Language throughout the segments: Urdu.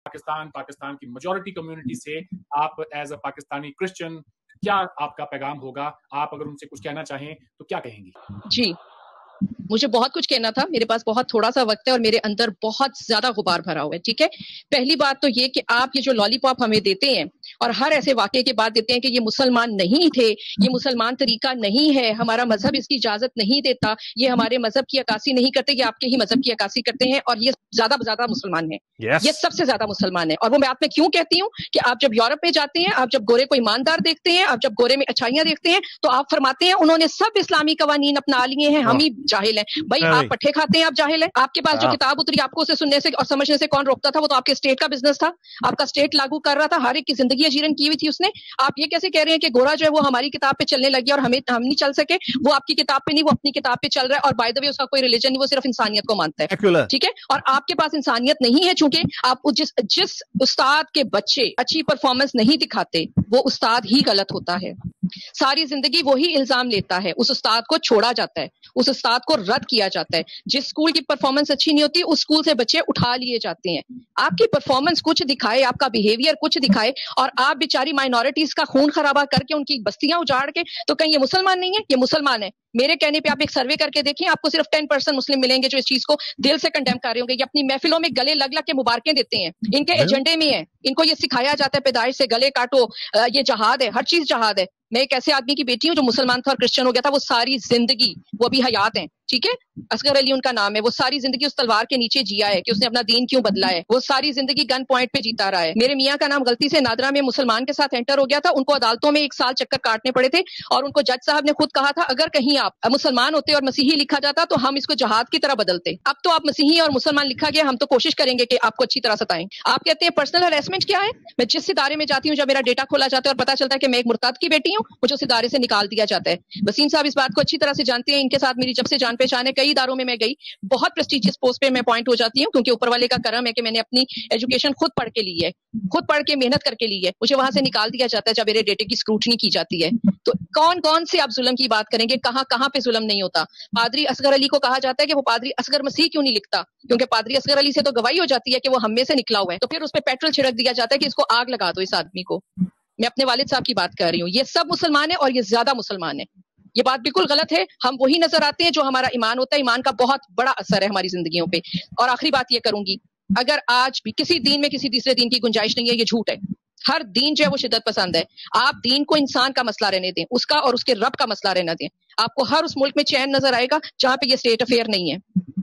پاکستان کی میجورٹی کمیونٹی سے آپ ایز اے پاکستانی کرسچن کیا آپ کا پیغام ہوگا؟ آپ اگر ان سے کچھ کہنا چاہیں تو کیا کہیں گی؟ جی مجھے بہت کچھ کہنا تھا، میرے پاس بہت تھوڑا سا وقت ہے اور میرے اندر بہت زیادہ غبار بھرا ہوا ہے. ٹھیک ہے، پہلی بات تو یہ کہ آپ یہ جو لالی پاپ ہمیں دیتے ہیں اور ہر ایسے واقعے کے بعد دیتے ہیں کہ یہ مسلمان نہیں تھے، یہ مسلمان طریقہ نہیں ہے، ہمارا مذہب اس کی اجازت نہیں دیتا، یہ ہمارے مذہب کی عکاسی نہیں کرتے، یہ آپ کے ہی مذہب کی عکاسی کرتے ہیں اور یہ زیادہ مسلمان ہیں. یہ سب سے زیادہ مسلمان ہے. اور وہ میں آپ میں کیوں کہتی ہوں کہ آپ جب یورپ میں جاتے ہیں، آپ جب گورے کو ایماندار دیکھتے ہیں، آپ جب گورے میں اچھائیاں دیکھتے ہیں تو آپ فرماتے ہیں انہوں نے سب اسلامی قوانین اپنا لیے ہیں، ہم ہی جاہل ہیں. بھائی آپ پٹھے کھاتے ہیں، آپ جاہل ہیں. آپ کے پاس جو کتاب اتری آپ کو اسے سننے سے اور سمجھنے سے کون روکتا تھا؟ وہ تو آپ کے اسٹیٹ کا بزنس تھا، آپ کا اسٹیٹ لاگو کر رہا تھا، ہر ایک کی زندگی اجیرن کی ہوئی تھی اس نے. آپ یہ کیسے کہہ رہے ہیں کہ گورا جو ہے وہ ہماری کتاب پہ چلنے لگی اور ہم نہیں چل سکے؟ وہ آپ کی کتاب پہ نہیں، وہ اپنی کتاب پہ چل رہا ہے. اور بائی دا وے اس کا کوئی ریلیجن نہیں، وہ صرف انسانیت کو مانتا ہے. ٹھیک ہے، اور آپ کے پاس انسانیت نہیں ہے چونکہ آپ جس استاد کے بچے اچھی پرفارمنس نہیں دکھاتے وہ استاد ہی غلط ہوتا ہے. ساری زندگی وہی الزام لیتا ہے، اس استاد کو چھوڑا جاتا ہے، اس استاد کو رد کیا جاتا ہے. جس اسکول کی پرفارمنس اچھی نہیں ہوتی اس اسکول سے بچے اٹھا لیے جاتے ہیں. آپ کی پرفارمنس کچھ دکھائے، آپ کا بیہیویئر کچھ دکھائے اور آپ بیچاری مائنورٹیز کا خون خرابہ کر کے ان کی بستیاں اجاڑ کے تو کہیں یہ مسلمان نہیں ہے؟ یہ مسلمان ہے. میرے کہنے پہ آپ ایک سروے کر کے دیکھیں، آپ کو صرف 10% مسلم ملیں گے جو اس چیز کو دل سے کنڈیم کر رہے ہوں گے. یہ اپنی محفلوں میں گلے لگ کے مبارکیں دیتے ہیں، ان کے ایجنڈے میں ہے، ان کو یہ سکھایا جاتا ہے پیدائش سے گلے کاٹو، یہ جہاد ہے، ہر چیز جہاد ہے. میں ایک ایسے آدمی کی بیٹی ہوں جو مسلمان تھا اور کرسچن ہو گیا تھا، وہ ساری زندگی، وہ ابھی حیات ہیں، ٹھیک ہے، اصغر علی ان کا نام ہے، وہ ساری زندگی اس تلوار کے نیچے جیا ہے کہ اس نے اپنا دین کیوں بدلا ہے. وہ ساری زندگی گن پوائنٹ پہ جیتا رہا ہے. میرے میاں کا نام غلطی سے نادرا میں مسلمان کے ساتھ انٹر ہو گیا تھا، ان کو عدالتوں میں 1 سال چکر کاٹنے پڑے تھے اور ان کو جج صاحب نے خود کہا تھا اگر کہیں آپ مسلمان ہوتے اور مسیحی لکھا جاتا تو ہم اس کو جہاد کی طرح بدلتے. اب تو آپ مسیحی اور مسلمان لکھا گیا، ہم تو کوشش کریں گے کہ آپ کو اچھی طرح ستائیں. آپ کہتے ہیں پرسنل ہراسمنٹ کیا ہے؟ میں جس ادارے میں جاتی ہوں جب میرا ڈیٹا کھولا جاتا ہے اور پتا چلتا ہے کہ میں ایک مرتد کی بیٹی ہوں، مجھے اس ادارے سے نکال دیا جاتا ہے. وسیم صاحب اس بات کو اچھی طرح سے جانتے ہیں، ان کے ساتھ میری جب سے جان پہچان ہے، کئی اداروں میں گئی، بہت پریسٹیجیس پوسٹ پہ میں اپوائنٹ ہو جاتی ہوں کیونکہ اوپر والے کا کرم ہے کہ میں نے اپنی ایجوکیشن خود پڑھ کے لی ہے، خود پڑھ کے محنت کر کے لی ہے. مجھے وہاں سے نکال دیا جاتا ہے جب میرے ڈیٹے کی اسکروٹنی کی جاتی ہے. تو کون سے آپ ظلم کی بات کریں گے؟ کہاں پہ ظلم نہیں ہوتا؟ پادری اصغر علی کو کہا جاتا ہے کہ وہ پادری اصغر مسیح کیوں نہیں لکھتا؟ کیونکہ پادری اصغر علی سے تو گواہی ہو جاتی ہے کہ وہ ہم میں سے نکلا ہوا ہے. تو پھر اس پہ پیٹرول چھڑک دیا جاتا ہے کہ اس کو آگ لگا دو اس آدمی کو. میں اپنے والد صاحب کی بات کر رہی ہوں. یہ سب مسلمان ہیں اور یہ زیادہ مسلمان ہیں. یہ بات بالکل غلط ہے. ہم وہی نظر آتے ہیں جو ہمارا ایمان ہوتا ہے. ایمان کا بہت بڑا اثر ہے ہماری زندگیوں پہ. اور آخری بات یہ کروں گی، اگر آج بھی کسی دین میں کسی تیسرے دین کی گنجائش نہیں ہے، یہ جھوٹ ہے. ہر دین جو ہے وہ شدت پسند ہے. آپ دین کو انسان کا مسئلہ رہنے دیں، اس کا اور اس کے رب کا مسئلہ رہنا دیں. آپ کو ہر اس ملک میں چین نظر آئے گا جہاں پہ یہ اسٹیٹ افیئر نہیں ہے.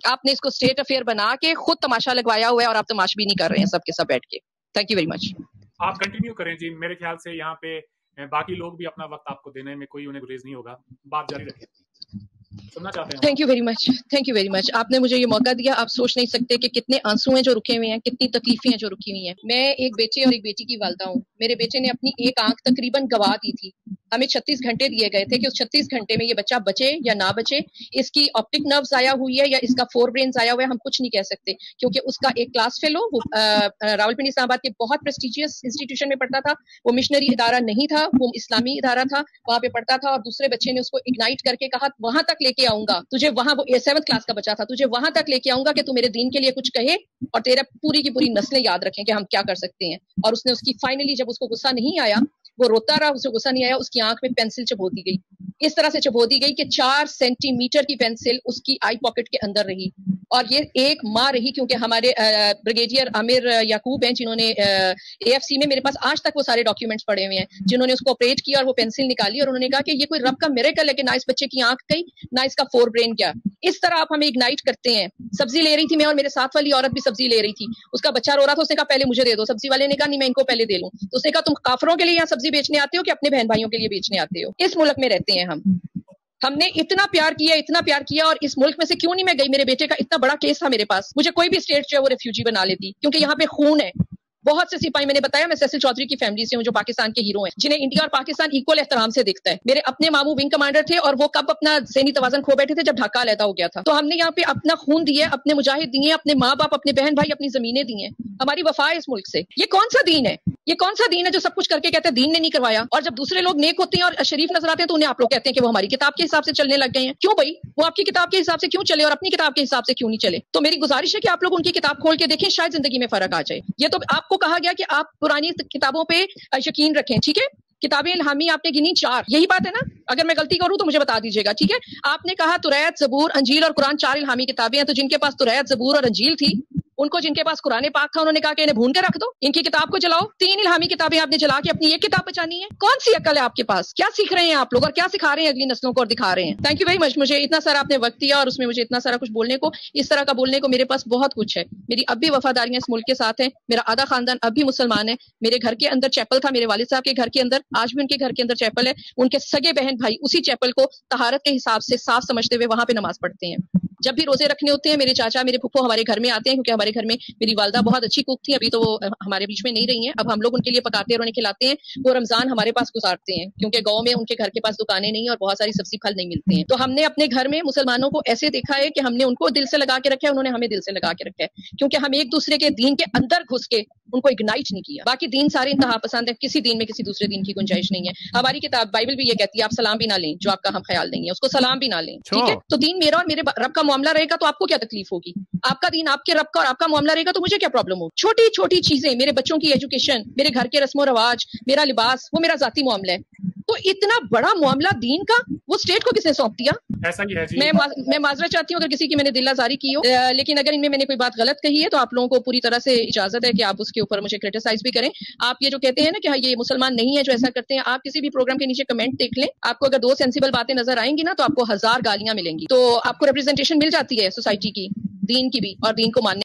آپ نے اس کو اسٹیٹ افیئر بنا کے خود تماشا لگوایا ہوا ہے اور آپ تماشا بھی نہیں کر رہے ہیں سب کے سب بیٹھ کے. Thank you very much. آپ کنٹینیو کریں جی. میرے خیال سے یہاں پہ باقی لوگ بھی اپنا وقت آپ کو دینے میں کوئی انہیں گریز نہیں ہوگا. بات جاری رکھیں. سننا چاہتے ہیں. Thank you very much. آپ نے مجھے یہ موقع دیا. آپ سوچ نہیں سکتے کہ کتنے آنسو ہیں جو رکے ہوئے ہیں، کتنی تکلیفیں ہیں جو رکی ہوئی ہیں. میں ایک بیٹے اور ایک بیٹی کی والدہ ہوں. میرے بیٹے نے اپنی ایک آنکھ تقریباً گوا دی تھی. ہمیں 36 گھنٹے دیے گئے تھے کہ اس 36 گھنٹے میں یہ بچہ بچے یا نہ بچے. اس کی آپٹک نرو ضائع ہوئی ہے یا اس کا 4 برین ضائع ہوا ہے، ہم کچھ نہیں کہہ سکتے کیونکہ اس کا ایک کلاس فیلو وہ راولپنڈی اسلام آباد کے بہت پریسٹیجیس انسٹیٹیوشن میں پڑھتا تھا. وہ مشنری ادارہ نہیں تھا، وہ اسلامی ادارہ تھا، وہاں پہ پڑھتا تھا. اور دوسرے بچے نے اس کو اگنائٹ کر کے کہا وہاں تک لے کے آؤں گا تجھے، وہاں وہ 7th کلاس کا بچہ تھا، تجھے وہاں تک لے کے آؤں گا کہ تو میرے دین کے لیے کچھ کہے اور تیرا پوری کی پوری نسلیں یاد رکھیں کہ ہم کیا کر سکتے ہیں. اور اس نے اس کی فائنلی جب اس کو غصہ نہیں آیا، وہ روتا رہا، اسے غصہ نہیں آیا، اس کی آنکھ میں پینسل چبو دی گئی. اس طرح سے چبو دی گئی کہ 4 سینٹی میٹر کی پینسل اس کی آئی پاکٹ کے اندر رہی. اور یہ ایک ماں رہی کیونکہ ہمارے بریگیڈیئر عامر یعقوب ہیں جنہوں نے اے ایف سی میں، میرے پاس آج تک وہ سارے ڈاکیومنٹس پڑے ہوئے ہیں، جنہوں نے اس کو آپریٹ کیا اور وہ پینسل نکالی اور انہوں نے کہا کہ یہ کوئی رب کا میریکل ہے کہ نہ اس بچے کی آنکھ گئی نہ اس کا 4 برین گیا. اس طرح آپ ہمیں اگنائٹ کرتے ہیں. سبزی لے رہی تھی میں اور میرے ساتھ والی عورت بھی سبزی لے رہی تھی. اس کا بچہ رو رہا تھا، اس نے کہا پہلے مجھے دے دو. سبزی والے نے کہا نہیں میں ان کو پہلے دے لوں. تو اس نے کہا تم کافروں کے لیے یہاں سبزی بیچنے آتے ہو کہ اپنے بہن بھائیوں کے لیے بیچنے آتے ہو؟ اس ملک میں رہتے ہیں ہم نے اتنا پیار کیا اور اس ملک میں سے کیوں نہیں میں گئی؟ میرے بیٹے کا اتنا بڑا کیس تھا میرے پاس، مجھے کوئی بھی اسٹیٹ جو ہے وہ ریفیوجی بنا لیتی کیونکہ یہاں پہ خون ہے. بہت سے سپاہی، میں نے بتایا میں سیسل چودھری کی فیملی سے ہوں جو پاکستان کے ہیرو ہیں، جنہیں انڈیا اور پاکستان ایکول احترام سے دیکھتا ہے. میرے اپنے ماموں ونگ کمانڈر تھے اور وہ کب اپنا ذہنی توازن کھو بیٹھے تھے جب ڈھاکہ علیحدہ ہو گیا تھا. تو ہم نے یہاں پہ اپنا خون دیے، اپنے مجاہد دیے، اپنے ماں باپ، اپنے بہن بھائی، اپنی زمینیں دی ہیں. ہماری وفا ہے اس ملک سے. یہ کون سا دین ہے؟ یہ کون سا دین ہے جو سب کچھ کر کے کہتے ہیں دین نے نہیں کروایا، اور جب دوسرے لوگ نیک ہوتے ہیں اور شریف نظر آتے ہیں تو انہیں آپ لوگ کہتے ہیں کہ وہ ہماری کتاب کے حساب سے چلنے لگ گئے ہیں؟ کیوں بھائی؟ وہ آپ کی کتاب کے حساب سے کیوں چلے اور اپنی کتاب کے حساب سے کیوں نہیں چلے؟ تو میری گزارش ہے کہ آپ لوگ ان کی کتاب کھول کے دیکھیں، شاید زندگی میں فرق آ جائے۔ یہ تو آپ کو کہا گیا کہ آپ پرانی کتابوں پہ یقین رکھیں، ٹھیک ہے؟ کتابیں الہامی آپ نے گنی 4، یہی بات ہے نا؟ اگر میں غلطی کروں تو مجھے بتا دیجیے گا، ٹھیک ہے؟ آپ نے کہا توریت، زبور، انجیل اور قرآن 4 الہامی کتابیں ہیں، تو جن کے پاس توریت، زبور اور انجیل تھی، ان کو جن کے پاس قرآن پاک تھا انہوں نے کہا کہ انہیں بھون کے رکھ دو، ان کی کتاب کو جلاؤ۔ 3 الہامی کتابیں آپ نے جلا کے اپنی ایک کتاب بچانی ہے؟ کون سی عقل ہے آپ کے پاس؟ کیا سیکھ رہے ہیں آپ لوگ اور کیا سکھا رہے ہیں اگلی نسلوں کو اور دکھا رہے ہیں؟ تھینک یو ویری مچ، مجھے اتنا سارا آپ نے وقت دیا اور اس میں مجھے اتنا سارا کچھ بولنے کو، اس طرح کا بولنے کو میرے پاس بہت کچھ ہے۔ میری اب بھی وفاداریاں اس ملک کے ساتھ ہیں، میرا آدھا خاندان اب بھی مسلمان ہے، میرے گھر کے اندر چیپل تھا، میرے والد صاحب کے گھر کے اندر، آج بھی ان کے گھر کے اندر چیپل ہے، ان کے سگے بہن بھائی اسی چیپل کو طہارت کے حساب سے صاف سمجھتے ہوئے وہاں پہ نماز پڑھتے ہیں۔ جب بھی روزے رکھنے ہوتے ہیں میرے چاچا میرے پھپھو ہمارے گھر میں آتے ہیں، کیونکہ ہمارے گھر میں میری والدہ بہت اچھی کوک تھی، ابھی تو وہ ہمارے بیچ میں نہیں رہی ہیں، اب ہم لوگ ان کے لیے پکاتے ہیں اور انہیں کھلاتے ہیں، وہ رمضان ہمارے پاس گزارتے ہیں کیونکہ گاؤں میں ان کے گھر کے پاس دکانیں نہیں اور بہت ساری سبزی پھل نہیں ملتے ہیں۔ تو ہم نے اپنے گھر میں مسلمانوں کو ایسے دیکھا ہے کہ ہم نے ان کو دل سے لگا کے رکھا ہے، انہوں نے ہمیں دل سے لگا کے رکھا ہے، کیونکہ ہم ایک دوسرے کے دین کے اندر گھس کے ان کو اگنائٹ نہیں کیا۔ باقی دین سارے انتہا پسند ہے، کسی دین میں کسی دوسرے دین کی گنجائش نہیں ہے۔ ہماری کتاب بائبل بھی یہ کہتی ہے آپ سلام بھی نہ لیں، جو آپ کا ہم خیال نہیں ہے اس کو سلام بھی نہ لیں، ٹھیک ہے؟ تو دین میرا اور میرے رب کا معاملہ رہے گا تو آپ کو کیا تکلیف ہوگی؟ آپ کا دین آپ کے رب کا اور آپ کا معاملہ رہے گا تو مجھے کیا پرابلم ہوگی؟ چھوٹی چھوٹی چیزیں، میرے بچوں کی ایجوکیشن، میرے گھر کے رسم و رواج، میرا لباس، وہ میرا ذاتی معاملہ ہے۔ تو اتنا بڑا معاملہ دین کا وہ اسٹیٹ کو کس نے سونپ دیا؟ ایسا ہی ہے جی۔ میں معذرت چاہتی ہوں اگر کسی کی میں نے دل آزاری کی ہو، لیکن اگر ان میں نے کوئی بات غلط کہی ہے تو آپ لوگوں کو پوری طرح سے اجازت ہے کہ آپ اس کے اوپر مجھے کرٹیسائز بھی کریں۔ آپ یہ جو کہتے ہیں نا کہ یہ مسلمان نہیں ہے جو ایسا کرتے ہیں، آپ کسی بھی پروگرام کے نیچے کمنٹ دیکھ لیں، آپ کو اگر 2 سینسیبل باتیں نظر آئیں گی نا تو آپ کو 1000 گالیاں ملیں گی۔ تو آپ کو ریپرزینٹیشن مل جاتی ہے سوسائٹی کی، دین کی بھی اور دین کو ماننے